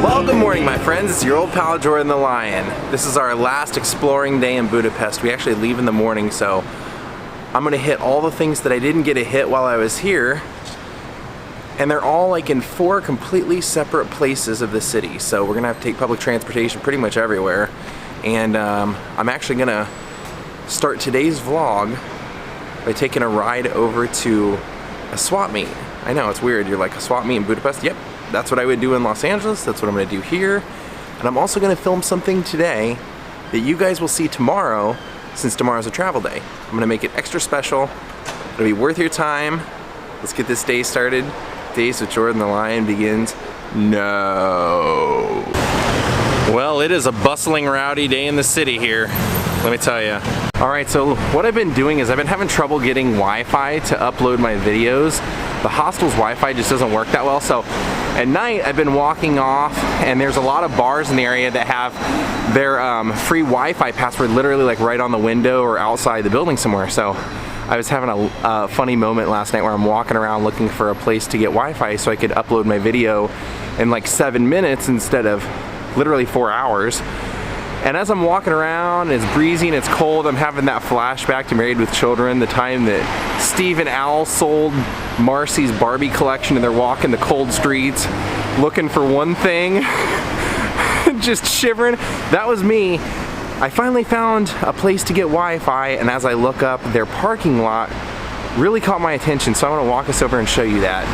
Well, good morning, my friends. It's your old pal Jordan the Lion. This is our last exploring day in Budapest. We actually leave in the morning, so I'm gonna hit all the things that I didn't get to hit while I was here. And they're all like in 4 completely separate places of the city. So we're gonna have to take public transportation pretty much everywhere. And I'm actually gonna start today's vlog by taking a ride over to a swap meet. I know, it's weird. You're like, a swap meet in Budapest? Yep. That's what I would do in Los Angeles, that's what I'm gonna do here. And I'm also gonna film something today that you guys will see tomorrow, since tomorrow's a travel day. I'm gonna make it extra special. It'll be worth your time. Let's get this day started. Daze with Jordan the Lion begins no. Well, it is a bustling, rowdy day in the city here, let me tell you. Alright, so what I've been doing is I've been having trouble getting Wi-Fi to upload my videos. The hostel's Wi-Fi just doesn't work that well, so at night I've been walking off, and there's a lot of bars in the area that have their free Wi-Fi password literally like right on the window or outside the building somewhere. So I was having a funny moment last night where I'm walking around looking for a place to get Wi-Fi so I could upload my video in like 7 minutes instead of literally 4 hours. And as I'm walking around, it's breezy and it's cold, I'm having that flashback to Married with Children, the time that Steve and Al sold Marcy's Barbie collection and they're walking the cold streets looking for one thing, just shivering. That was me. I finally found a place to get Wi-Fi, and as I look up, their parking lot really caught my attention, so I want to walk us over and show you that.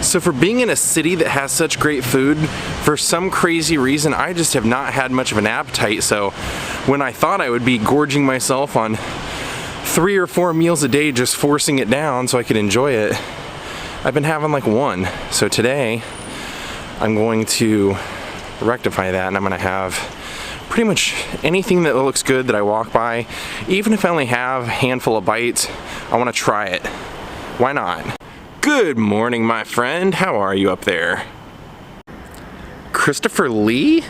So for being in a city that has such great food, for some crazy reason I just have not had much of an appetite, so when I thought I would be gorging myself on 3 or 4 meals a day, just forcing it down so I could enjoy it, I've been having like 1. So today I'm going to rectify that, and I'm going to have pretty much anything that looks good that I walk by. Even if I only have a handful of bites, I want to try it. Why not? Good morning, my friend. How are you up there? Christopher Lee?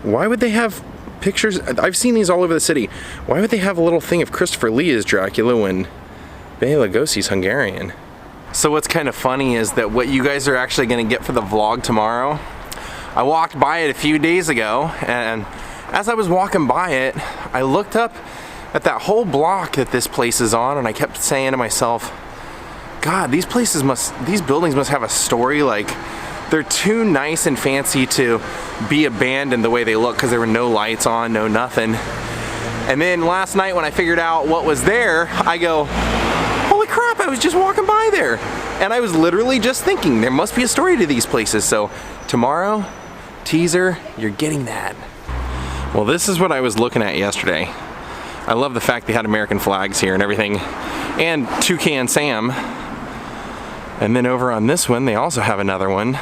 Why would they have pictures? I've seen these all over the city. Why would they have a little thing of Christopher Lee as Dracula when Bela Lugosi's Hungarian? So what's kind of funny is that what you guys are actually going to get for the vlog tomorrow, I walked by it a few days ago, and as I was walking by it, I looked up at that whole block that this place is on, and I kept saying to myself, God, these buildings must have a story. Like, they're too nice and fancy to be abandoned the way they look, because there were no lights on, no nothing. And then last night when I figured out what was there, I go, holy crap, I was just walking by there. And I was literally just thinking, there must be a story to these places. So tomorrow, teaser, you're getting that. Well, this is what I was looking at yesterday. I love the fact they had American flags here and everything, and Toucan Sam. And then over on this one, they also have another one.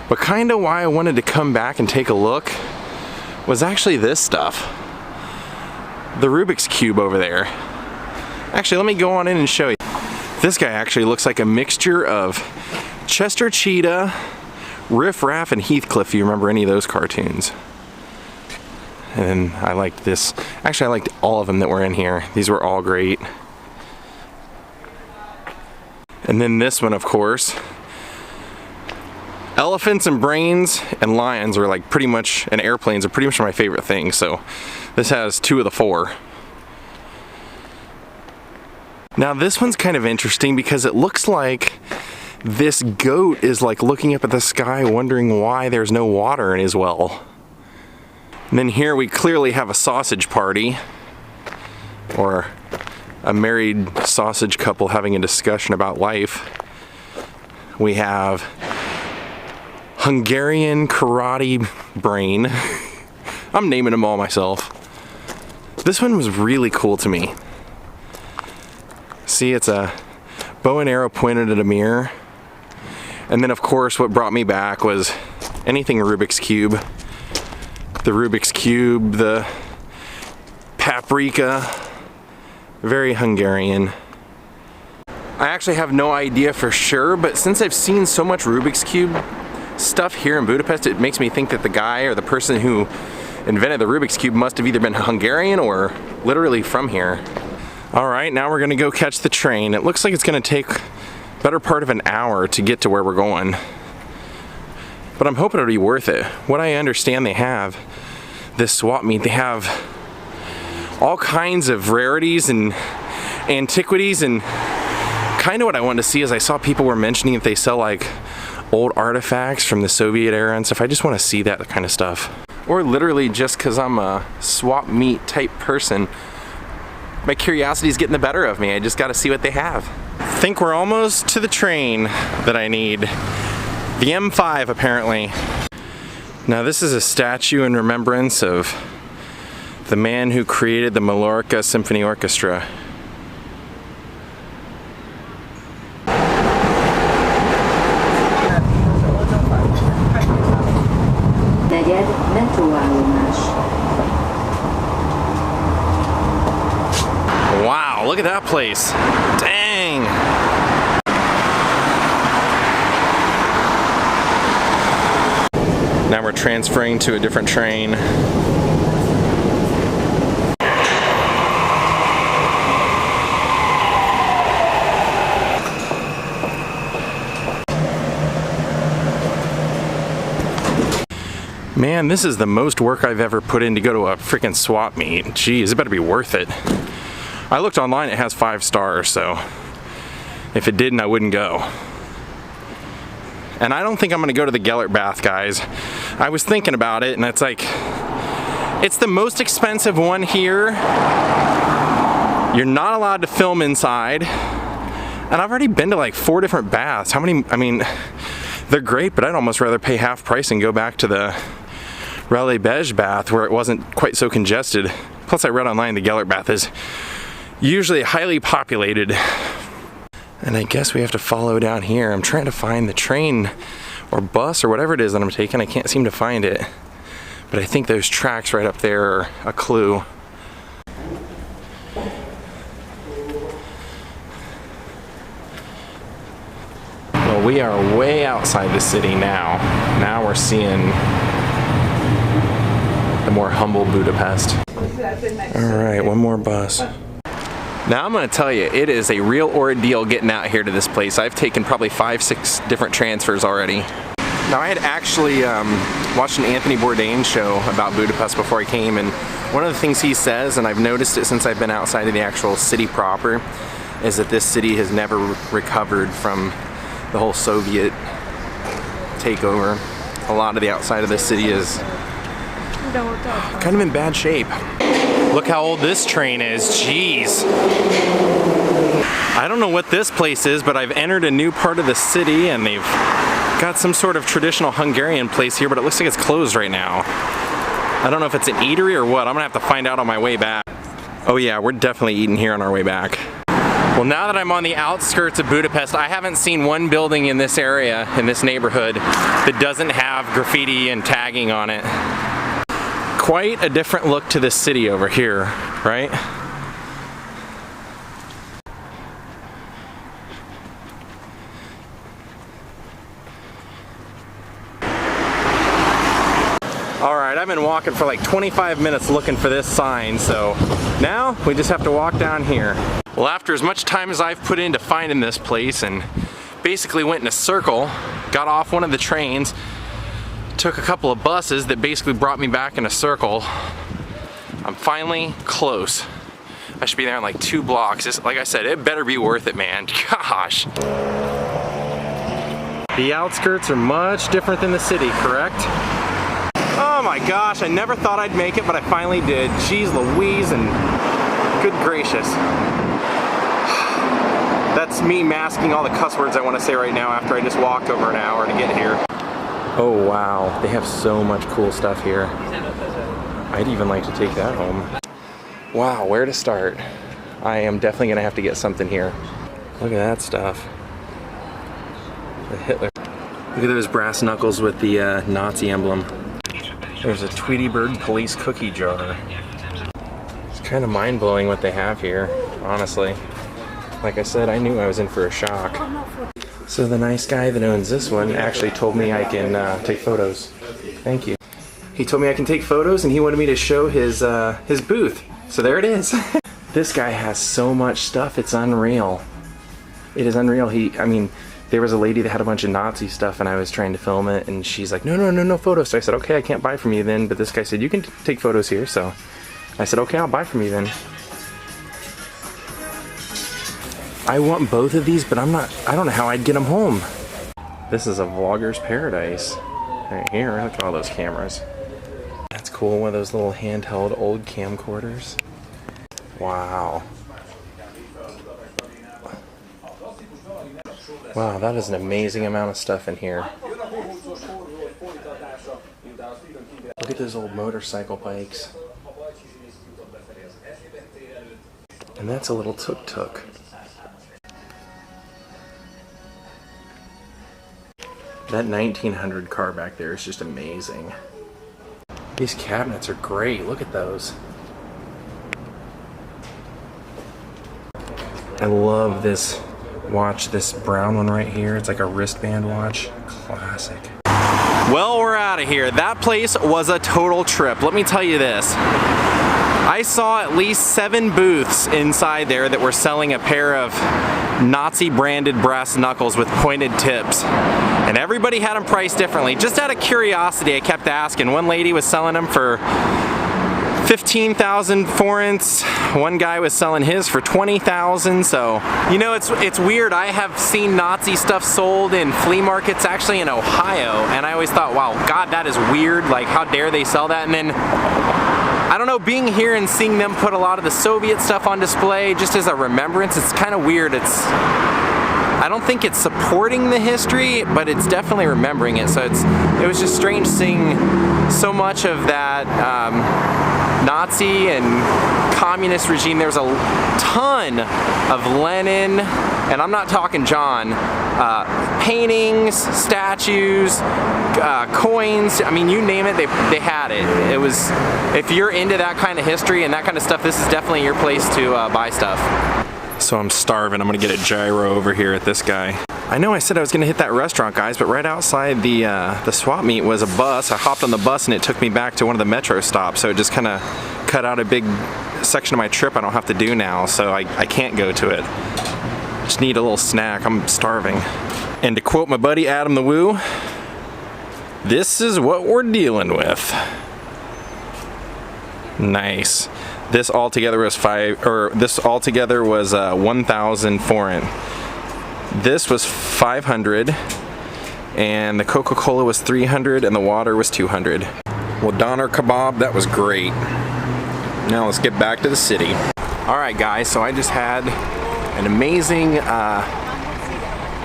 But kind of why I wanted to come back and take a look was actually this stuff. The Rubik's Cube over there. Actually, let me go on in and show you. This guy actually looks like a mixture of Chester Cheetah, Riff Raff, and Heathcliff, if you remember any of those cartoons. And I liked this. Actually, I liked all of them that were in here. These were all great. And then this one, of course. Elephants and brains and lions are like pretty much, and airplanes are pretty much my favorite thing. So this has 2 of the 4. Now this one's kind of interesting because it looks like this goat is like looking up at the sky wondering why there's no water in his well. And then here we clearly have a sausage party, or a married sausage couple having a discussion about life. We have Hungarian karate brain. I'm naming them all myself. This one was really cool to me. See, it's a bow and arrow pointed at a mirror. And then of course what brought me back was anything Rubik's Cube. The Rubik's Cube, the paprika, very Hungarian. I actually have no idea for sure, but since I've seen so much Rubik's Cube stuff here in Budapest, it makes me think that the guy or the person who invented the Rubik's Cube must have either been Hungarian or literally from here. All right, now we're gonna go catch the train. It looks like it's gonna take better part of an hour to get to where we're going. But I'm hoping it'll be worth it. What I understand they have, this swap meet, they have all kinds of rarities and antiquities, and kind of what I wanted to see is I saw people were mentioning if they sell like old artifacts from the Soviet era and stuff. I just want to see that kind of stuff. Or literally just because I'm a swap meet type person, my curiosity is getting the better of me. I just got to see what they have. I think we're almost to the train that I need. The M5 apparently. Now this is a statue in remembrance of the man who created the Mallorca Symphony Orchestra. Wow, look at that place. Dang. Now we're transferring to a different train. Man, this is the most work I've ever put in to go to a freaking swap meet. Geez, it better be worth it. I looked online, it has 5 stars, so if it didn't, I wouldn't go. And I don't think I'm gonna go to the Gellert bath, guys. I was thinking about it, and it's like, it's the most expensive one here. You're not allowed to film inside. And I've already been to like 4 different baths. How many, I mean, they're great, but I'd almost rather pay half price and go back to the Relais Beige bath where it wasn't quite so congested. Plus I read online the Gellert bath is usually highly populated. And I guess we have to follow down here. I'm trying to find the train or bus or whatever it is that I'm taking. I can't seem to find it. But I think those tracks right up there are a clue. Well, we are way outside the city now. Now we're seeing the more humble Budapest. All right, one more bus. Now I'm gonna tell you, it is a real ordeal getting out here to this place. I've taken probably 5, 6 different transfers already. Now I had actually watched an Anthony Bourdain show about Budapest before I came, and one of the things he says, and I've noticed it since I've been outside of the actual city proper, is that this city has never recovered from the whole Soviet takeover. A lot of the outside of the city is kind of in bad shape. Look how old this train is, jeez. I don't know what this place is, but I've entered a new part of the city and they've got some sort of traditional Hungarian place here, but it looks like it's closed right now. I don't know if it's an eatery or what. I'm gonna have to find out on my way back. Oh yeah, we're definitely eating here on our way back. Well, now that I'm on the outskirts of Budapest, I haven't seen one building in this area, in this neighborhood, that doesn't have graffiti and tagging on it. Quite a different look to this city over here, right? All right, I've been walking for like 25 minutes looking for this sign, so now we just have to walk down here. Well, after as much time as I've put into finding this place and basically went in a circle, got off one of the trains, took a couple of buses that basically brought me back in a circle, I'm finally close. I should be there in like 2 blocks. Like I said, it better be worth it, man. Gosh. The outskirts are much different than the city, correct? Oh my gosh, I never thought I'd make it, but I finally did. Jeez Louise, and good gracious. That's me masking all the cuss words I want to say right now after I just walked over an hour to get here. Oh wow, they have so much cool stuff here. I'd even like to take that home. Wow, where to start? I am definitely gonna have to get something here. Look at that stuff. The Hitler. Look at those brass knuckles with the Nazi emblem. There's a Tweety Bird police cookie jar. It's kind of mind-blowing what they have here, honestly. Like I said, I knew I was in for a shock. So the nice guy that owns this one actually told me I can take photos. Thank you. He told me I can take photos, and he wanted me to show his booth. So there it is. This guy has so much stuff, it's unreal. It is unreal. I mean, there was a lady that had a bunch of Nazi stuff, and I was trying to film it, and she's like, no photos. So I said, okay, I can't buy from you then, but this guy said, you can take photos here, so I said, okay, I'll buy from you then. I want both of these, but I don't know how I'd get them home. This is a vlogger's paradise. Right here, look at all those cameras. That's cool, one of those little handheld old camcorders. Wow. Wow, that is an amazing amount of stuff in here. Look at those old motorcycle bikes. And that's a little tuk-tuk. That 1900 car back there is just amazing. These cabinets are great. Look at those. I love this watch, this brown one right here. It's like a wristband watch. Classic. Well, we're out of here. That place was a total trip. Let me tell you this. I saw at least 7 booths inside there that were selling a pair of Nazi branded brass knuckles with pointed tips. And everybody had them priced differently. Just out of curiosity, I kept asking. One lady was selling them for 15,000 forints. One guy was selling his for 20,000. So, you know, it's weird. I have seen Nazi stuff sold in flea markets actually in Ohio, and I always thought, wow, God, that is weird. Like, how dare they sell that? And then, I don't know, being here and seeing them put a lot of the Soviet stuff on display just as a remembrance, it's kind of weird. I don't think it's supporting the history, but it's definitely remembering it. So it was just strange seeing so much of that Nazi and communist regime. There was a ton of Lenin, and I'm not talking John, paintings, statues, coins. I mean, you name it, they had it. It was, if you're into that kind of history and that kind of stuff, this is definitely your place to buy stuff. So I'm starving. I'm gonna get a gyro over here at this guy. I know I said I was gonna hit that restaurant, guys, but right outside the swap meet was a bus. I hopped on the bus and it took me back to one of the metro stops, so it just kind of cut out a big section of my trip I don't have to do now, so I can't go to it. Just need a little snack. I'm starving. And to quote my buddy Adam the Woo, this is what we're dealing with. Nice. This altogether was 1,000 forint. This was 500, and the Coca-Cola was 300, and the water was 200. Well, doner kebab, that was great. Now let's get back to the city. All right, guys. So I just had an amazing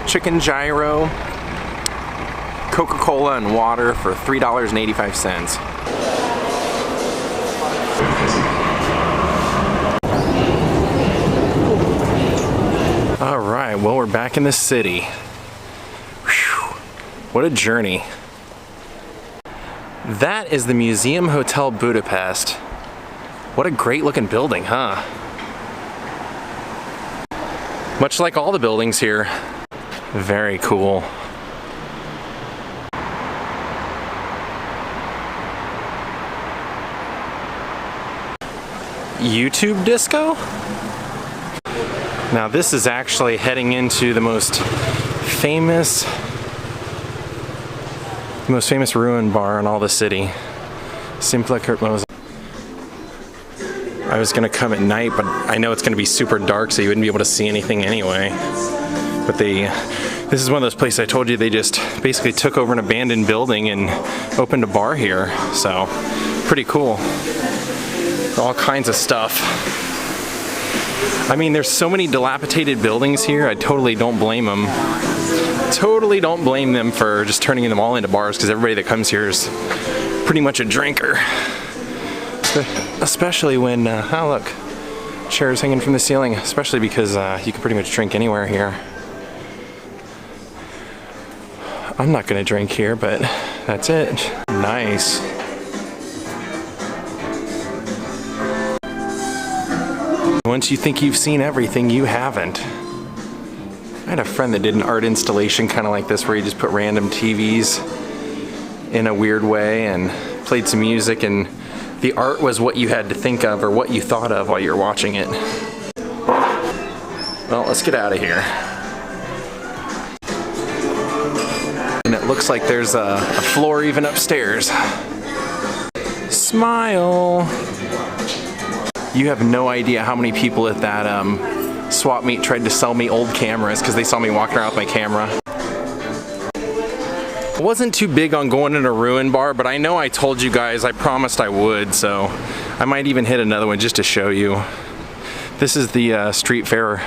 chicken gyro, Coca-Cola, and water for $3.85. Alright, well, we're back in the city. Whew, what a journey. That is the Museum Hotel Budapest. What a great looking building, huh? Much like all the buildings here. Very cool. YouTube disco? Now this is actually heading into the most famous ruin bar in all the city. Szimpla Kert. I was gonna come at night, but I know it's gonna be super dark, so you wouldn't be able to see anything anyway. But this is one of those places I told you they just basically took over an abandoned building and opened a bar here. So pretty cool. All kinds of stuff. I mean, there's so many dilapidated buildings here, I totally don't blame them. Totally don't blame them for just turning them all into bars, because everybody that comes here is pretty much a drinker. Especially when, oh look, chairs hanging from the ceiling, especially because you can pretty much drink anywhere here. I'm not gonna drink here, but that's it. Nice. Once you think you've seen everything, you haven't. I had a friend that did an art installation kind of like this, where he just put random TVs in a weird way and played some music, and the art was what you had to think of or what you thought of while you were watching it. Well, let's get out of here. And it looks like there's a floor even upstairs. Smile! You have no idea how many people at that swap meet tried to sell me old cameras because they saw me walking around with my camera. I wasn't too big on going in a ruin bar, but I know I told you guys I promised I would, so I might even hit another one just to show you. This is the street fair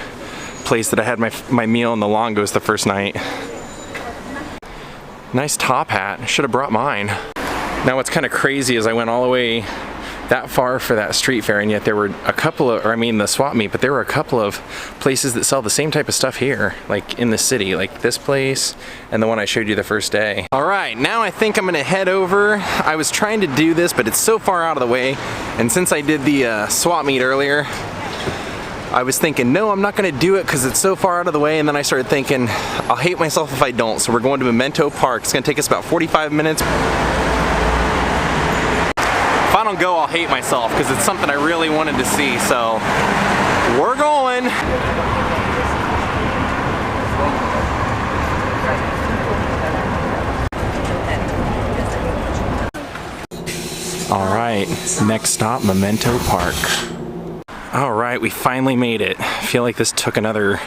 place that I had my meal in the Longos the first night. Nice top hat. Should have brought mine. Now what's kind of crazy is I went all the way that far for that street fair, and yet there were a couple of, or I mean the swap meet, but there were a couple of places that sell the same type of stuff here, like in the city, like this place and the one I showed you the first day. All right, now I think I'm gonna head over. I was trying to do this, but it's so far out of the way, and since I did the swap meet earlier, I was thinking, no, I'm not gonna do it because it's so far out of the way, and then I started thinking, I'll hate myself if I don't. So we're going to Memento Park. It's gonna take us about 45 minutes. If I don't go, I'll hate myself because it's something I really wanted to see, so we're going. All right, next stop, Memento Park. All right, we finally made it. I feel like this took another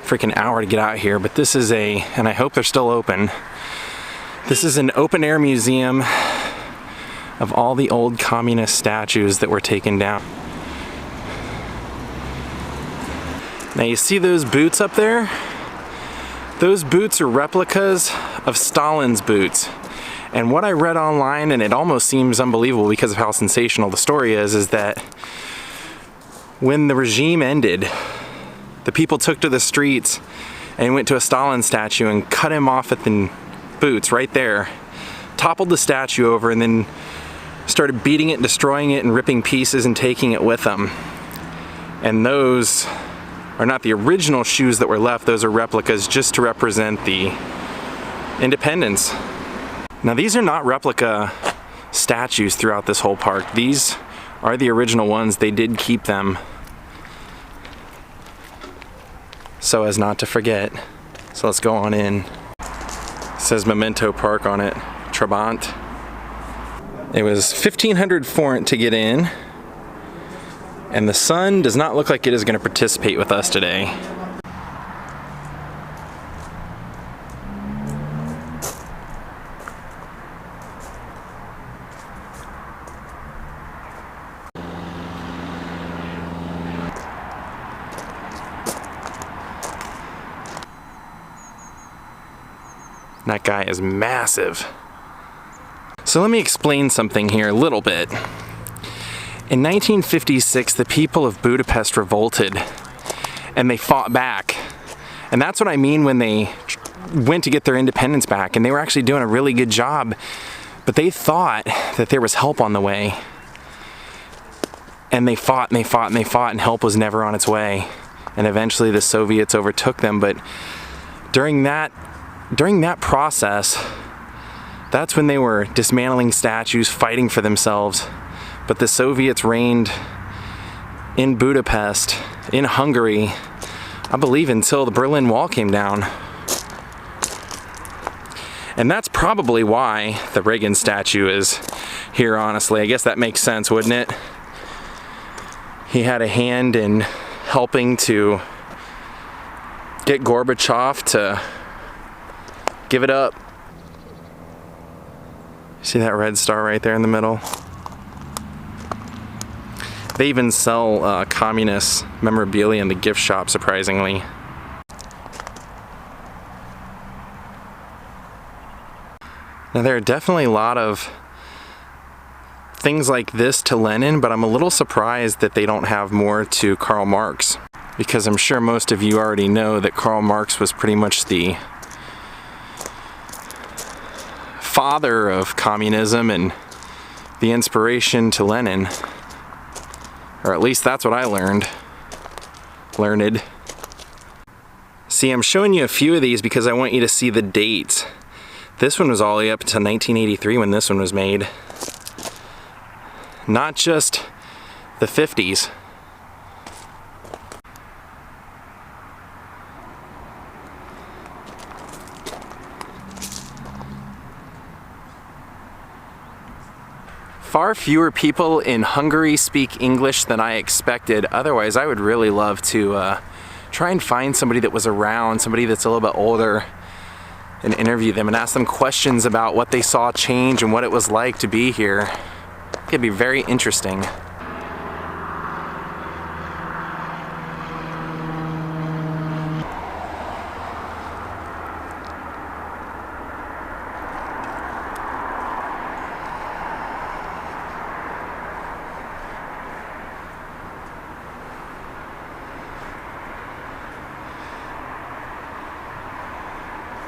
freaking hour to get out here, but this is and I hope they're still open. This is an open air museum of all the old communist statues that were taken down. Now you see those boots up there? Those boots are replicas of Stalin's boots. And what I read online, and it almost seems unbelievable because of how sensational the story is that when the regime ended, the people took to the streets and went to a Stalin statue and cut him off at the boots right there, toppled the statue over, and then started beating it, destroying it, and ripping pieces and taking it with them. And those are not the original shoes that were left, those are replicas just to represent the independence. Now these are not replica statues throughout this whole park. These are the original ones. They did keep them so as not to forget. So let's go on in. It says Memento Park on it, Trabant. It was 1,500 forint to get in, and the sun does not look like it is going to participate with us today. That guy is massive. So let me explain something here a little bit. In 1956, the people of Budapest revolted and they fought back. And that's what I mean when they went to get their independence back, and they were actually doing a really good job, but they thought that there was help on the way. And they fought and they fought and they fought, and help was never on its way. And eventually the Soviets overtook them, but during that process, that's when they were dismantling statues, fighting for themselves. But the Soviets reigned in Budapest, in Hungary, I believe until the Berlin Wall came down. And that's probably why the Reagan statue is here, honestly. I guess that makes sense, wouldn't it? He had a hand in helping to get Gorbachev to give it up. See that red star right there in the middle? They even sell communist memorabilia in the gift shop, surprisingly. Now there are definitely a lot of things like this to Lenin, but I'm a little surprised that they don't have more to Karl Marx, because I'm sure most of you already know that Karl Marx was pretty much the father of communism and the inspiration to Lenin. Or at least that's what I learned. See, I'm showing you a few of these because I want you to see the dates. This one was all the way up to 1983 when this one was made. not just the 50s. Far fewer people in Hungary speak English than I expected. Otherwise, I would really love to try and find somebody that was around, somebody that's a little bit older, and interview them and ask them questions about what they saw change and what it was like to be here. It'd be very interesting.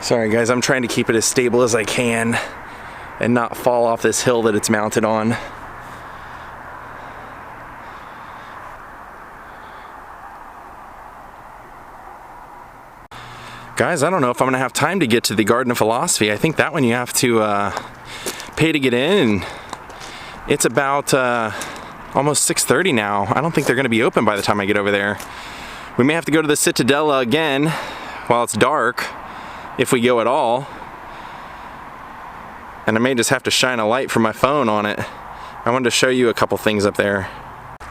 Sorry guys, I'm trying to keep it as stable as I can and not fall off this hill that it's mounted on. Guys, I don't know if I'm gonna have time to get to the Garden of Philosophy. I think that one you have to pay to get in, and it's about almost 6:30 now. I don't think they're gonna be open by the time I get over there. We may have to go to the Citadella again while it's dark, if we go at all. And I may just have to shine a light from my phone on it. I wanted to show you a couple things up there.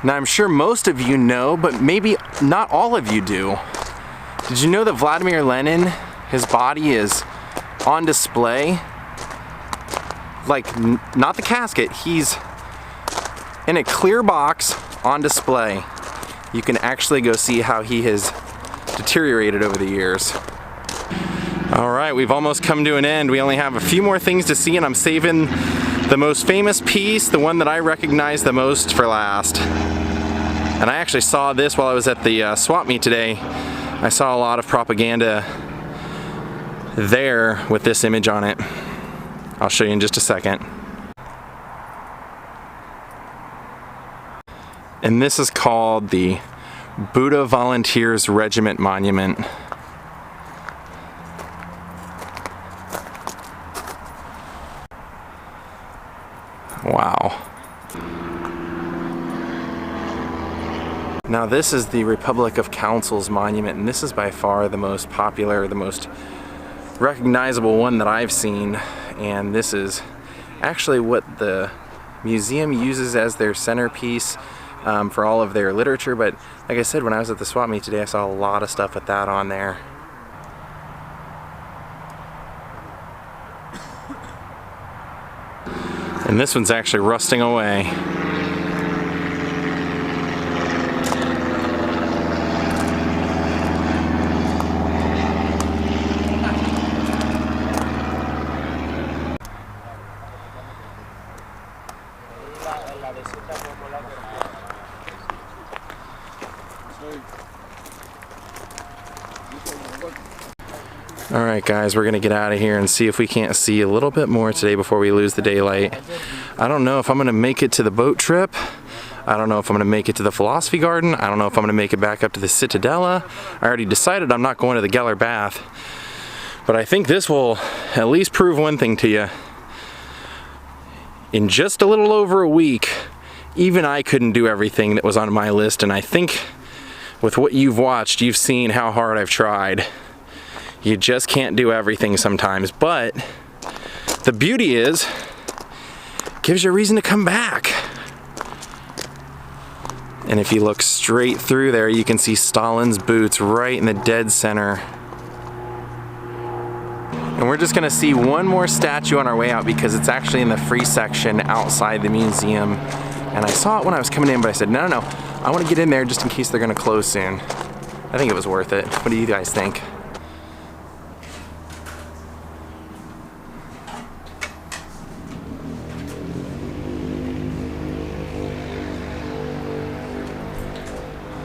Now I'm sure most of you know, but maybe not all of you do. Did you know that Vladimir Lenin, his body is on display? Like, not the casket, he's in a clear box on display. You can actually go see how he has deteriorated over the years. All right, we've almost come to an end. We only have a few more things to see, and I'm saving the most famous piece, the one that I recognize the most, for last. And I actually saw this while I was at the swap meet today. I saw a lot of propaganda there with this image on it. I'll show you in just a second. And this is called the Buddha Volunteers Regiment Monument. Wow. Now this is the Republic of Counsels monument, and this is by far the most popular, the most recognizable one that I've seen. And this is actually what the museum uses as their centerpiece for all of their literature. But like I said, when I was at the swap meet today, I saw a lot of stuff with that on there. And this one's actually rusting away. Alright guys, we're gonna get out of here and see if we can't see a little bit more today before we lose the daylight. I don't know if I'm gonna make it to the boat trip. I don't know if I'm gonna make it to the Philosophy Garden. I don't know if I'm gonna make it back up to the Citadella. I already decided I'm not going to the Geller Bath. But I think this will at least prove one thing to you. In just a little over a week, even I couldn't do everything that was on my list, and I think with what you've watched, you've seen how hard I've tried. You just can't do everything sometimes, but the beauty is, it gives you a reason to come back. And if you look straight through there, you can see Stalin's boots right in the dead center. And we're just gonna see one more statue on our way out because it's actually in the free section outside the museum. And I saw it when I was coming in, but I said, no, I wanna get in there just in case they're gonna close soon. I think it was worth it. What do you guys think?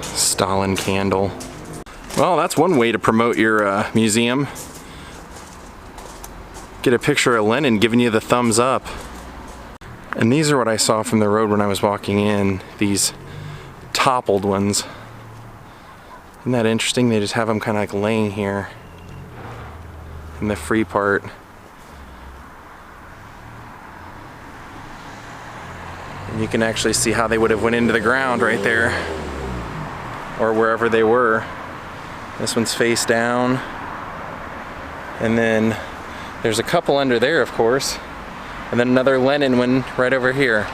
Stalin candle. Well, that's one way to promote your museum. Get a picture of Lenin giving you the thumbs up. And these are what I saw from the road when I was walking in, these toppled ones. Isn't that interesting? They just have them kind of like laying here in the free part. You can actually see how they would have went into the ground right there, or wherever they were. This one's face down, and then there's a couple under there, of course, and then another Lenin one right over here.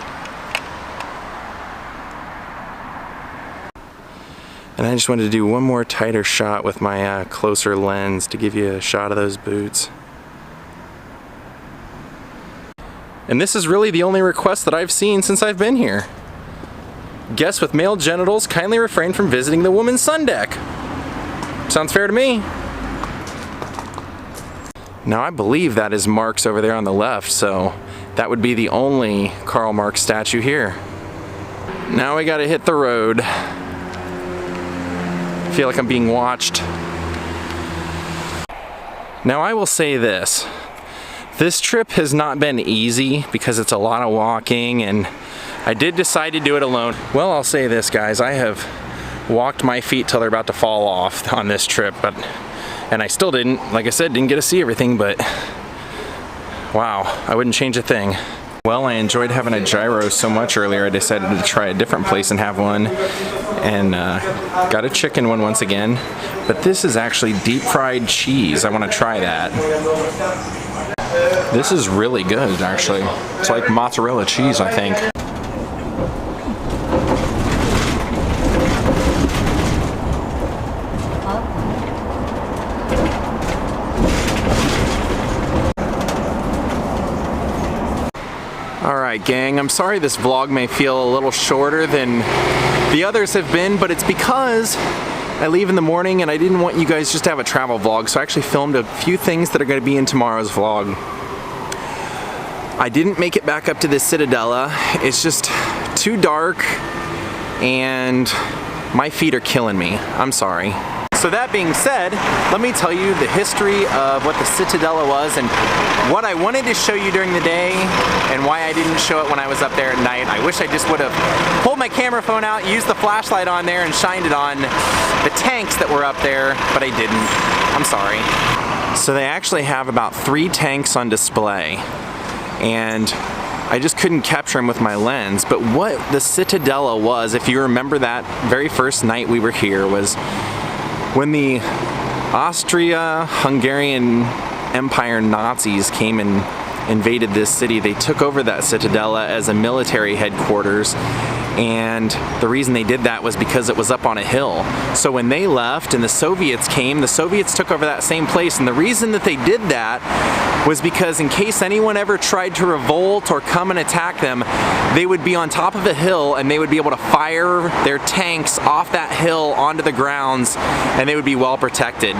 And I just wanted to do one more tighter shot with my closer lens to give you a shot of those boots. And this is really the only request that I've seen since I've been here. Guests with male genitals kindly refrain from visiting the woman's sun deck. Sounds fair to me. Now I believe that is Marx over there on the left, so that would be the only Karl Marx statue here. Now we gotta hit the road. I feel like I'm being watched. Now I will say this. This trip has not been easy because it's a lot of walking, and I did decide to do it alone. Well, I'll say this, guys. I have walked my feet till they're about to fall off on this trip, and I still didn't, like I said, didn't get to see everything, but wow, I wouldn't change a thing. Well, I enjoyed having a gyro so much earlier, I decided to try a different place and have one, and got a chicken one once again, but this is actually deep fried cheese. I want to try that. This is really good, actually. It's like mozzarella cheese, I think. Alright gang, I'm sorry this vlog may feel a little shorter than the others have been, but it's because I leave in the morning and I didn't want you guys just to have a travel vlog, so I actually filmed a few things that are going to be in tomorrow's vlog. I didn't make it back up to the Citadella. It's just too dark and my feet are killing me. I'm sorry. So that being said, let me tell you the history of what the Citadella was and what I wanted to show you during the day and why I didn't show it when I was up there at night. I wish I just would have pulled my camera phone out, used the flashlight on there, and shined it on the tanks that were up there, but I didn't. I'm sorry. So they actually have about 3 tanks on display, and I just couldn't capture them with my lens. But what the Citadella was, if you remember that very first night we were here, was when the Austria-Hungarian Empire Nazis came and invaded this city. They took over that Citadella as a military headquarters, and the reason they did that was because it was up on a hill. So when they left and the Soviets came, the Soviets took over that same place, and the reason that they did that was because in case anyone ever tried to revolt or come and attack them, they would be on top of a hill and they would be able to fire their tanks off that hill onto the grounds, and they would be well protected.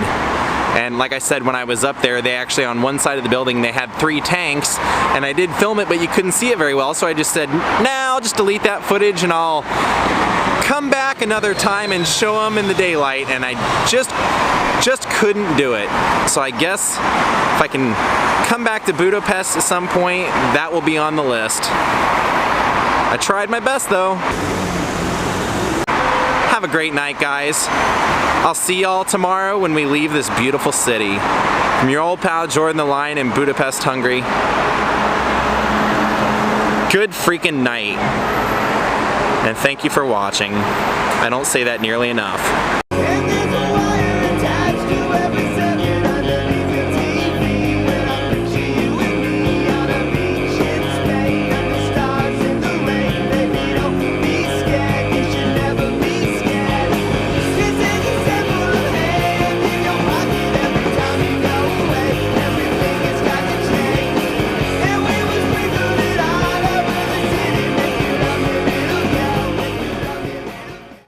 And like I said, when I was up there, they actually, on one side of the building, they had 3 tanks, and I did film it, but you couldn't see it very well, so I just said, nah, I'll just delete that footage and I'll come back another time and show them in the daylight, and I just couldn't do it. So I guess if I can come back to Budapest at some point, that will be on the list. I tried my best though. Have a great night, guys. I'll see y'all tomorrow when we leave this beautiful city. From your old pal Jordan the Lion in Budapest, Hungary. Good freaking night. And thank you for watching. I don't say that nearly enough.